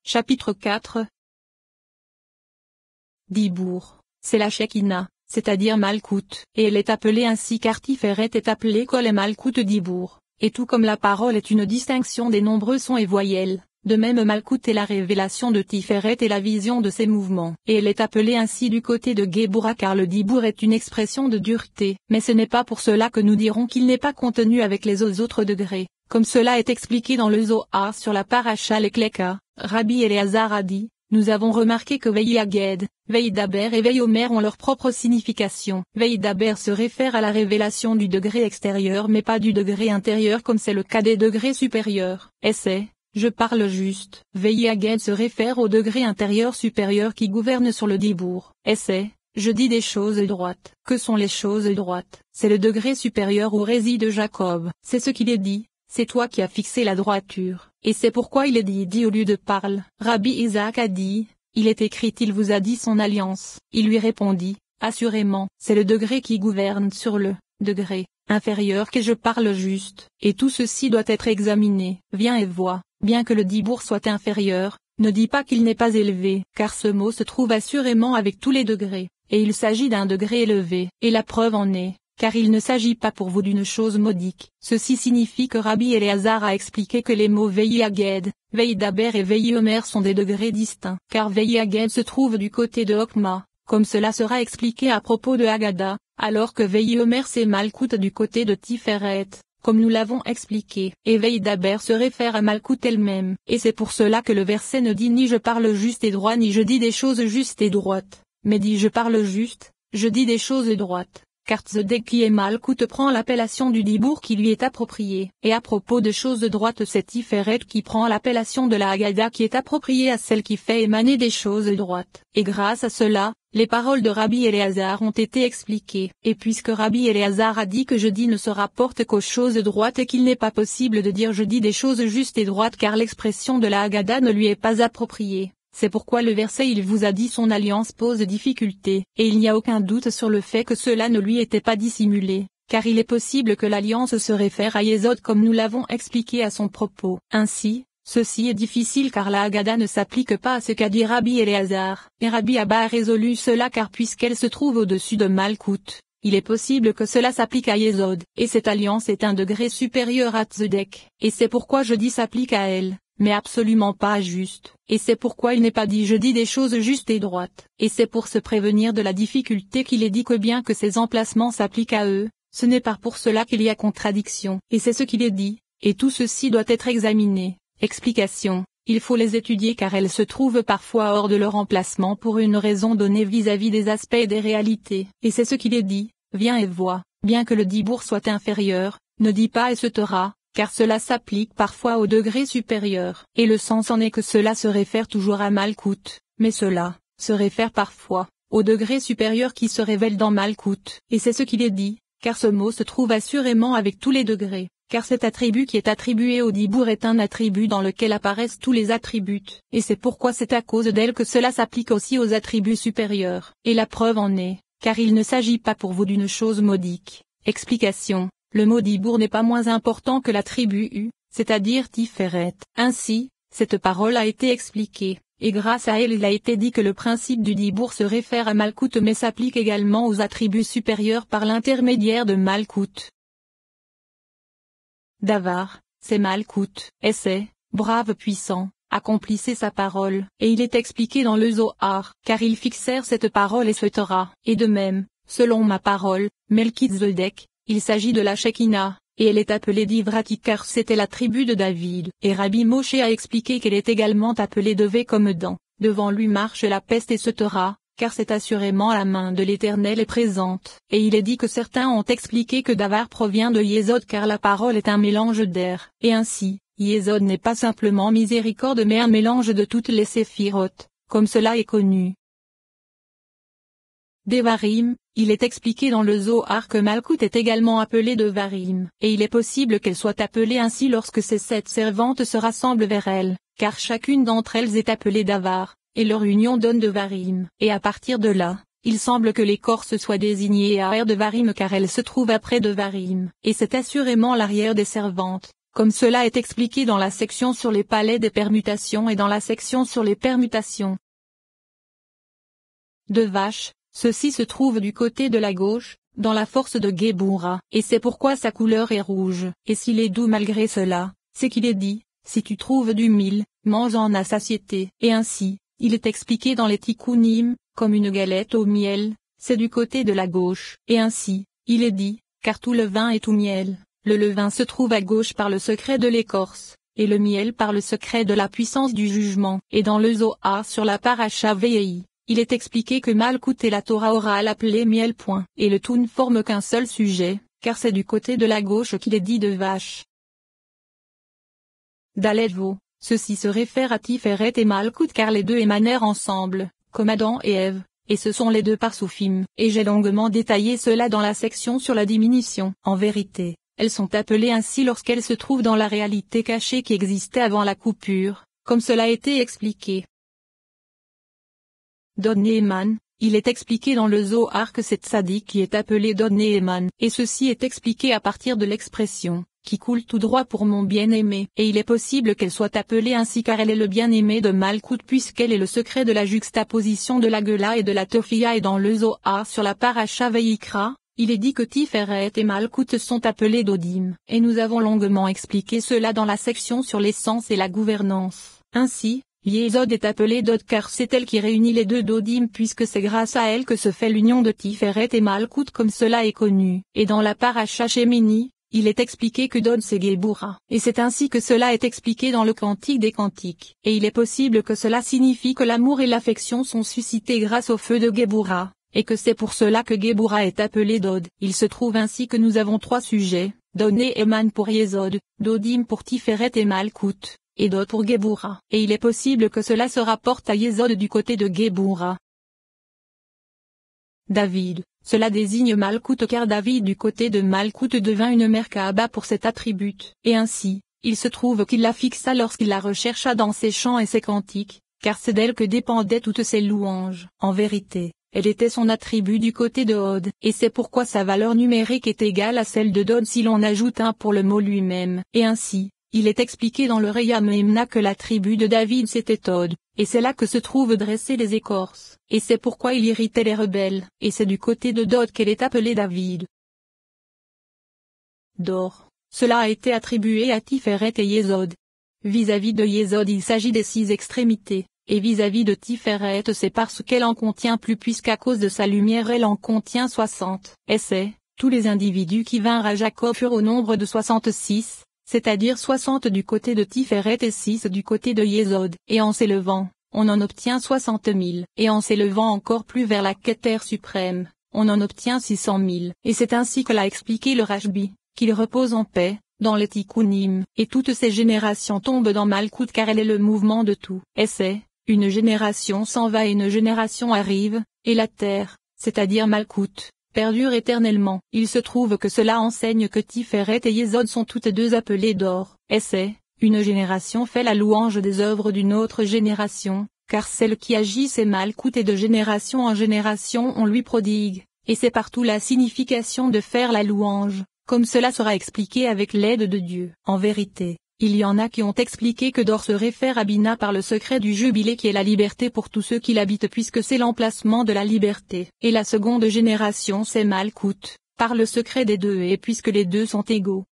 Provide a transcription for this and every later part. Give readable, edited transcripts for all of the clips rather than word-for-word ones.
Chapitre 4. Dibour, c'est la Shekinah, c'est-à-dire Malkout, et elle est appelée ainsi car Tiferet est appelée Kol et Malkout Dibour, et tout comme la parole est une distinction des nombreux sons et voyelles, de même Malkout est la révélation de Tiferet et la vision de ses mouvements. Et elle est appelée ainsi du côté de Géboura car le Dibour est une expression de dureté. Mais ce n'est pas pour cela que nous dirons qu'il n'est pas contenu avec les autres degrés, comme cela est expliqué dans le Zohar sur la paracha Lekleka. Rabbi Eliezer a dit: nous avons remarqué que Veïaged, Veïdaber et Veïomer ont leur propre signification. Veïdaber se réfère à la révélation du degré extérieur mais pas du degré intérieur comme c'est le cas des degrés supérieurs. Et c'est, je parle juste. Veïaged se réfère au degré intérieur supérieur qui gouverne sur le Dibour. Et c'est, je dis des choses droites. Que sont les choses droites? C'est le degré supérieur où réside Jacob. C'est ce qu'il est dit. C'est toi qui as fixé la droiture. Et c'est pourquoi il est dit au lieu de parle. Rabbi Isaac a dit, il est écrit il vous a dit son alliance. Il lui répondit, assurément, c'est le degré qui gouverne sur le degré inférieur que je parle juste. Et tout ceci doit être examiné. Viens et vois, bien que le Dibour soit inférieur, ne dis pas qu'il n'est pas élevé, car ce mot se trouve assurément avec tous les degrés, et il s'agit d'un degré élevé. Et la preuve en est, car il ne s'agit pas pour vous d'une chose modique. Ceci signifie que Rabbi Eliezer a expliqué que les mots Veïaged, Veïdaber et Veïomer sont des degrés distincts. Car Veïaged se trouve du côté de Hokma, comme cela sera expliqué à propos de Haggadah, alors que Veïomer c'est Malkout du côté de Tiferet, comme nous l'avons expliqué. Et Veïdaber se réfère à Malkout elle-même. Et c'est pour cela que le verset ne dit ni je parle juste et droit ni je dis des choses justes et droites, mais dit je parle juste, je dis des choses droites. Car Tzedek qui est Malkout prend l'appellation du Dibour qui lui est appropriée. Et à propos de choses droites c'est Tiferet qui prend l'appellation de la Haggadah qui est appropriée à celle qui fait émaner des choses droites. Et grâce à cela, les paroles de Rabbi Eliezer ont été expliquées. Et puisque Rabbi Eliezer a dit que je dis ne se rapporte qu'aux choses droites et qu'il n'est pas possible de dire je dis des choses justes et droites car l'expression de la Haggadah ne lui est pas appropriée. C'est pourquoi le verset il vous a dit son alliance pose difficulté, et il n'y a aucun doute sur le fait que cela ne lui était pas dissimulé, car il est possible que l'alliance se réfère à Yesod comme nous l'avons expliqué à son propos. Ainsi, ceci est difficile car la Haggadah ne s'applique pas à ce qu'a dit Rabbi Eliezer, et Rabbi Abba a résolu cela car puisqu'elle se trouve au-dessus de Malkout, il est possible que cela s'applique à Yesod, et cette alliance est un degré supérieur à Tzedek, et c'est pourquoi je dis s'applique à elle, mais absolument pas juste, et c'est pourquoi il n'est pas dit je dis des choses justes et droites, et c'est pour se prévenir de la difficulté qu'il est dit que bien que ces emplacements s'appliquent à eux, ce n'est pas pour cela qu'il y a contradiction, et c'est ce qu'il est dit, et tout ceci doit être examiné. Explication, il faut les étudier car elles se trouvent parfois hors de leur emplacement pour une raison donnée vis-à-vis des aspects et des réalités, et c'est ce qu'il est dit, viens et vois, bien que le Dibour soit inférieur, ne dis pas et se taira, car cela s'applique parfois au degré supérieur. Et le sens en est que cela se réfère toujours à Malkout, mais cela se réfère parfois au degré supérieur qui se révèle dans Malkout. Et c'est ce qu'il est dit, car ce mot se trouve assurément avec tous les degrés, car cet attribut qui est attribué au Dibour est un attribut dans lequel apparaissent tous les attributs. Et c'est pourquoi c'est à cause d'elle que cela s'applique aussi aux attributs supérieurs. Et la preuve en est, car il ne s'agit pas pour vous d'une chose modique. Explication. Le mot Dibour n'est pas moins important que l'attribut U, c'est-à-dire Tiferet. Ainsi, cette parole a été expliquée, et grâce à elle il a été dit que le principe du Dibour se réfère à Malkout mais s'applique également aux attributs supérieurs par l'intermédiaire de Malkout. Davar, c'est Malkout, et c'est, brave puissant, accomplissez sa parole, et il est expliqué dans le Zohar, car ils fixèrent cette parole et ce Torah, et de même, selon ma parole, Melchizedek. Il s'agit de la Shekinah, et elle est appelée Divratik car c'était la tribu de David. Et Rabbi Moshe a expliqué qu'elle est également appelée Devé comme dans, devant lui marche la peste et se taira, car c'est assurément la main de l'Éternel est présente. Et il est dit que certains ont expliqué que Davar provient de Yesod car la parole est un mélange d'air. Et ainsi, Yesod n'est pas simplement miséricorde mais un mélange de toutes les séphirotes, comme cela est connu. Devarim, il est expliqué dans le Zohar que Malkout est également appelée Devarim, et il est possible qu'elle soit appelée ainsi lorsque ces 7 servantes se rassemblent vers elle, car chacune d'entre elles est appelée Davar, et leur union donne Devarim. Et à partir de là, il semble que l'écorce soit désignée à Devarim car elle se trouve après Devarim, et c'est assurément l'arrière des servantes, comme cela est expliqué dans la section sur les palais des permutations et dans la section sur les permutations de vache. Ceci se trouve du côté de la gauche, dans la force de Gebura, et c'est pourquoi sa couleur est rouge. Et s'il est doux malgré cela, c'est qu'il est dit, si tu trouves du mil, mange-en à satiété. Et ainsi, il est expliqué dans les tikkunim, comme une galette au miel, c'est du côté de la gauche. Et ainsi, il est dit, car tout levain est tout miel, le levain se trouve à gauche par le secret de l'écorce, et le miel par le secret de la puissance du jugement. Et dans le Zohar sur la paracha Vei, il est expliqué que Malkout est la Torah orale appelée miel. Et le tout ne forme qu'un seul sujet, car c'est du côté de la gauche qu'il est dit de vache. Daletvo, ceci se réfère à Tiferet et Malkout car les deux émanèrent ensemble, comme Adam et Ève, et ce sont les deux parsoufim, et j'ai longuement détaillé cela dans la section sur la diminution. En vérité, elles sont appelées ainsi lorsqu'elles se trouvent dans la réalité cachée qui existait avant la coupure, comme cela a été expliqué. Dod Neeman, il est expliqué dans le Zohar que c'est Tzadik qui est appelé Dod Neeman, et ceci est expliqué à partir de l'expression, qui coule tout droit pour mon bien-aimé, et il est possible qu'elle soit appelée ainsi car elle est le bien-aimé de Malkout puisqu'elle est le secret de la juxtaposition de la Geula et de la Tofia. Et dans le Zohar sur la paracha Vayikra, il est dit que Tiferet et Malkout sont appelés Dodim, et nous avons longuement expliqué cela dans la section sur l'essence et la gouvernance. Ainsi, Yesod est appelée Dod car c'est elle qui réunit les deux Dodim puisque c'est grâce à elle que se fait l'union de Tiferet et Malkout comme cela est connu. Et dans la paracha Shemini, il est expliqué que Dod c'est Gebura, et c'est ainsi que cela est expliqué dans le Cantique des Cantiques. Et il est possible que cela signifie que l'amour et l'affection sont suscités grâce au feu de Gebura, et que c'est pour cela que Gebura est appelé Dod. Il se trouve ainsi que nous avons trois sujets, Dod Neeman pour Yesod, Dodim pour Tiferet et Malkout, et Dod pour Gebura. Et il est possible que cela se rapporte à Yesod du côté de Gebura. David, cela désigne Malkout car David du côté de Malkout devint une Merkaba pour cet attribut. Et ainsi, il se trouve qu'il la fixa lorsqu'il la rechercha dans ses chants et ses cantiques, car c'est d'elle que dépendaient toutes ses louanges. En vérité, elle était son attribut du côté de Hod, et c'est pourquoi sa valeur numérique est égale à celle de Dod si l'on ajoute un pour le mot lui-même. Et ainsi, il est expliqué dans le Reya Mehemna que l'attribut de David c'était Hod, et c'est là que se trouvent dressées les écorces, et c'est pourquoi il irritait les rebelles, et c'est du côté de Dod qu'elle est appelée David. Dor, cela a été attribué à Tiferet et Yesod. Vis-à-vis de Yesod il s'agit des 6 extrémités, et vis-à-vis de Tiferet c'est parce qu'elle en contient plus puisqu'à cause de sa lumière elle en contient 60. Et c'est, tous les individus qui vinrent à Jacob furent au nombre de 66. C'est-à-dire 60 du côté de Tiferet et 6 du côté de Yesod. Et en s'élevant, on en obtient 60 000. Et en s'élevant encore plus vers la Keter suprême, on en obtient 600 000. Et c'est ainsi que l'a expliqué le Rashbi, qu'il repose en paix, dans les Tikkunim. Et toutes ces générations tombent dans Malkout car elle est le mouvement de tout. Et c'est, une génération s'en va et une génération arrive, et la terre, c'est-à-dire Malkout, perdure éternellement. Il se trouve que cela enseigne que Tiferet et Yesod sont toutes deux appelées Dor. Et c'est, une génération fait la louange des œuvres d'une autre génération, car celle qui agit c'est Malkout et de génération en génération on lui prodigue, et c'est partout la signification de faire la louange, comme cela sera expliqué avec l'aide de Dieu. En vérité, il y en a qui ont expliqué que Dor se réfère à Bina par le secret du jubilé qui est la liberté pour tous ceux qui l'habitent puisque c'est l'emplacement de la liberté. Et la seconde génération c'est Malkout, par le secret des deux et puisque les deux sont égaux.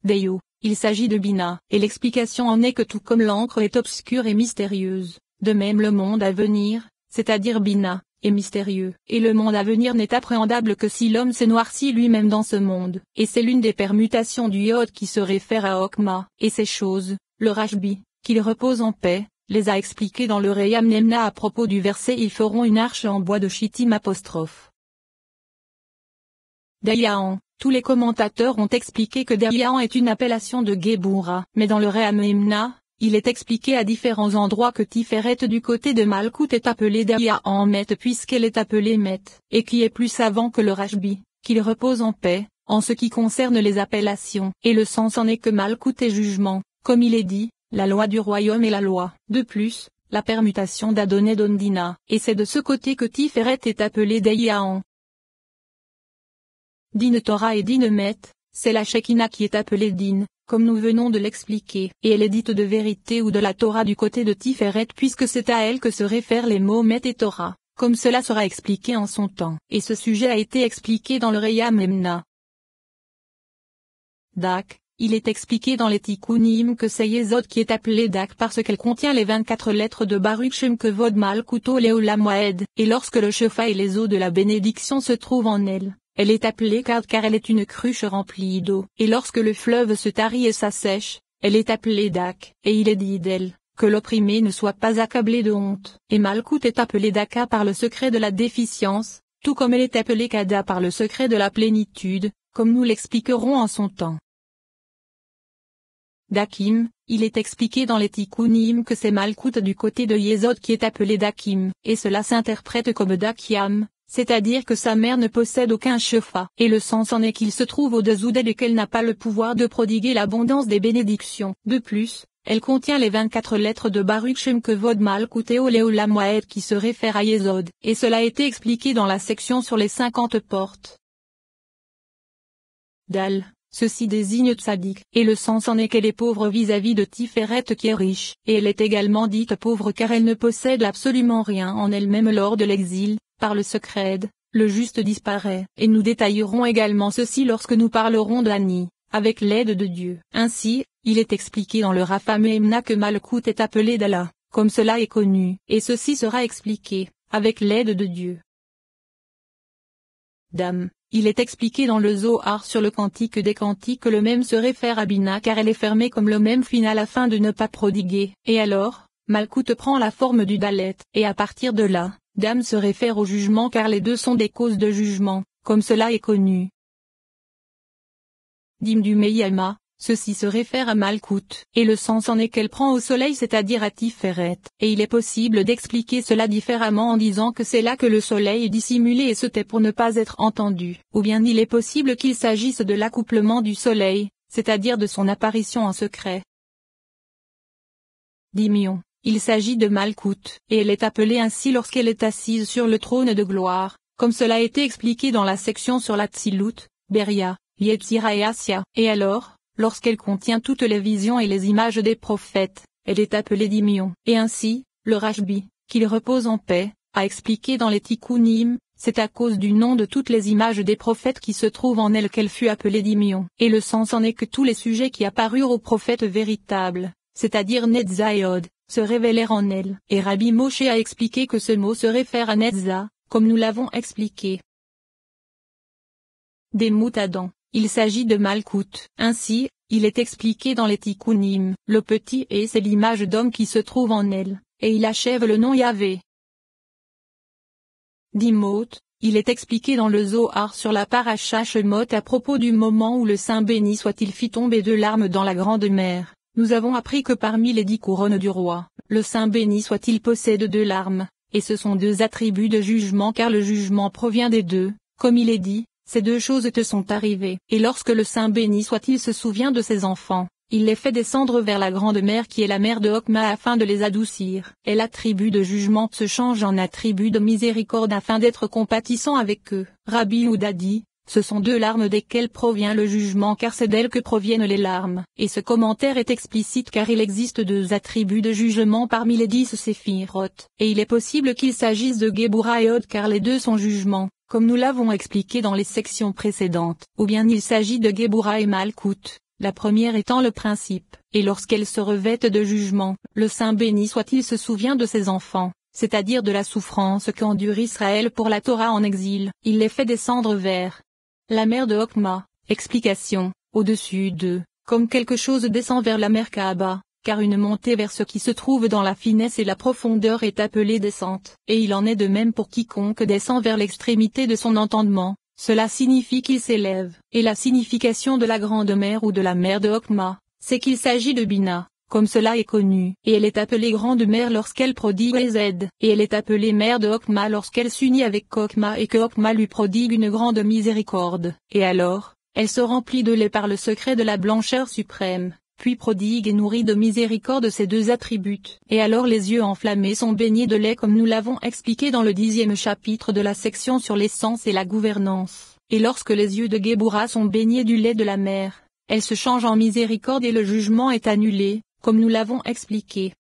Deyo, il s'agit de Bina, et l'explication en est que tout comme l'encre est obscure et mystérieuse, de même le monde à venir, c'est-à-dire Bina, est mystérieux, et le monde à venir n'est appréhendable que si l'homme se noircit lui-même dans ce monde, et c'est l'une des permutations du Yod qui se réfère à Okma, et ces choses, le Rashbi, qu'il repose en paix, les a expliquées dans le Reya Mehemna à propos du verset ils feront une arche en bois de chittim apostrophe. Dayan, tous les commentateurs ont expliqué que Dayan est une appellation de Gebura, mais dans le Reya Mehemna, il est expliqué à différents endroits que Tiferet du côté de Malkout est appelée Dayan Met puisqu'elle est appelée Met, et qui est plus savant que le Rashbi, qu'il repose en paix, en ce qui concerne les appellations, et le sens en est que Malkout est jugement, comme il est dit, la loi du royaume et la loi. De plus, la permutation d'Adonai Dondina, et c'est de ce côté que Tiferet est appelée Dayan. Din Torah et Din Met, c'est la Shekinah qui est appelée Din, comme nous venons de l'expliquer, et elle est dite de vérité ou de la Torah du côté de Tiferet puisque c'est à elle que se réfèrent les mots Met et Torah, comme cela sera expliqué en son temps, et ce sujet a été expliqué dans le Reya Memna. Dak, il est expliqué dans les Tikkunim que c'est Yesod qui est appelée Dak parce qu'elle contient les 24 lettres de Baruch Shem Kevod Malkuto Leolam Waed, et lorsque le Shefa et les eaux de la bénédiction se trouvent en elle. Elle est appelée Kard car elle est une cruche remplie d'eau. Et lorsque le fleuve se tarit et s'assèche, elle est appelée Dak. Et il est dit d'elle, que l'opprimé ne soit pas accablé de honte. Et Malkout est appelée Daka par le secret de la déficience, tout comme elle est appelée Kada par le secret de la plénitude, comme nous l'expliquerons en son temps. Dakim, il est expliqué dans les Tikkunim que c'est Malkout du côté de Yesod qui est appelé Dakim, et cela s'interprète comme Dakiam. C'est-à-dire que sa mère ne possède aucun shefa, et le sens en est qu'il se trouve au-dessous d'elle et qu'elle n'a pas le pouvoir de prodiguer l'abondance des bénédictions. De plus, elle contient les 24 lettres de Baruch Shem Kevod Malkuteo Leolam Waed qui se réfèrent à Yesod, et cela a été expliqué dans la section sur les 50 portes. Dal, ceci désigne Tzadik, et le sens en est qu'elle est pauvre vis-à-vis de Tiferet qui est riche, et elle est également dite pauvre car elle ne possède absolument rien en elle-même lors de l'exil. Par le secret, le juste disparaît, et nous détaillerons également ceci lorsque nous parlerons d'Ani, avec l'aide de Dieu. Ainsi, il est expliqué dans le Rapha Memna que Malkout est appelé Dala, comme cela est connu, et ceci sera expliqué, avec l'aide de Dieu. Dam, il est expliqué dans le Zohar sur le cantique des cantiques que le même se réfère à Bina car elle est fermée comme le même final afin de ne pas prodiguer, et alors, Malkout prend la forme du Dalet, et à partir de là, Dam se réfère au jugement car les deux sont des causes de jugement, comme cela est connu. Dim du Meyama, ceci se réfère à Malkout, et le sens en est qu'elle prend au soleil c'est-à-dire à Tiferet, et il est possible d'expliquer cela différemment en disant que c'est là que le soleil est dissimulé et se tait pour ne pas être entendu, ou bien il est possible qu'il s'agisse de l'accouplement du soleil, c'est-à-dire de son apparition en secret. Dimion. Il s'agit de Malkout, et elle est appelée ainsi lorsqu'elle est assise sur le trône de gloire, comme cela a été expliqué dans la section sur la Tzilut, Beria, Yetzira et Asya. Et alors, lorsqu'elle contient toutes les visions et les images des prophètes, elle est appelée Dimion. Et ainsi, le Rashbi, qu'il repose en paix, a expliqué dans les Tikkunim, c'est à cause du nom de toutes les images des prophètes qui se trouvent en elle qu'elle fut appelée Dimion. Et le sens en est que tous les sujets qui apparurent aux prophètes véritables, c'est-à-dire Netza et Od, se révélèrent en elle. Et Rabbi Moshe a expliqué que ce mot se réfère à Netza, comme nous l'avons expliqué. Démout Adam, il s'agit de Malkout. Ainsi, il est expliqué dans les Tikkunim, le petit et c'est l'image d'homme qui se trouve en elle, et il achève le nom Yahvé. Dimot, il est expliqué dans le Zohar sur la paracha Shemot à propos du moment où le Saint béni soit-il fit tomber 2 larmes dans la grande mer. Nous avons appris que parmi les 10 couronnes du roi, le Saint béni soit-il possède 2 larmes, et ce sont 2 attributs de jugement car le jugement provient des deux, comme il est dit, ces 2 choses te sont arrivées. Et lorsque le Saint béni soit-il se souvient de ses enfants, il les fait descendre vers la grande mer qui est la mer de Hokma afin de les adoucir. Et l'attribut de jugement se change en attribut de miséricorde afin d'être compatissant avec eux. Rabbi Yehuda dit, ce sont 2 larmes desquelles provient le jugement car c'est d'elles que proviennent les larmes. Et ce commentaire est explicite car il existe 2 attributs de jugement parmi les 10 séphiroth. Et il est possible qu'il s'agisse de Geburah et Od car les 2 sont jugement, comme nous l'avons expliqué dans les sections précédentes. Ou bien il s'agit de Geburah et Malkout, la première étant le principe. Et lorsqu'elle se revête de jugement, le Saint béni soit-il se souvient de ses enfants, c'est-à-dire de la souffrance qu'endure Israël pour la Torah en exil. Il les fait descendre vers la mer de Hokma. Explication, au-dessus d'eux, comme quelque chose descend vers la mer Kaaba, car une montée vers ce qui se trouve dans la finesse et la profondeur est appelée descente. Et il en est de même pour quiconque descend vers l'extrémité de son entendement, cela signifie qu'il s'élève. Et la signification de la grande mer ou de la mer de Hokma, c'est qu'il s'agit de Bina, comme cela est connu. Et elle est appelée grande mer lorsqu'elle prodigue les aides. Et elle est appelée mer de Hokma lorsqu'elle s'unit avec Hokma et que Hokma lui prodigue une grande miséricorde. Et alors, elle se remplit de lait par le secret de la blancheur suprême, puis prodigue et nourrit de miséricorde ces 2 attributs. Et alors les yeux enflammés sont baignés de lait comme nous l'avons expliqué dans le 10e chapitre de la section sur l'essence et la gouvernance. et lorsque les yeux de Géboura sont baignés du lait de la mère, elle se change en miséricorde et le jugement est annulé, comme nous l'avons expliqué.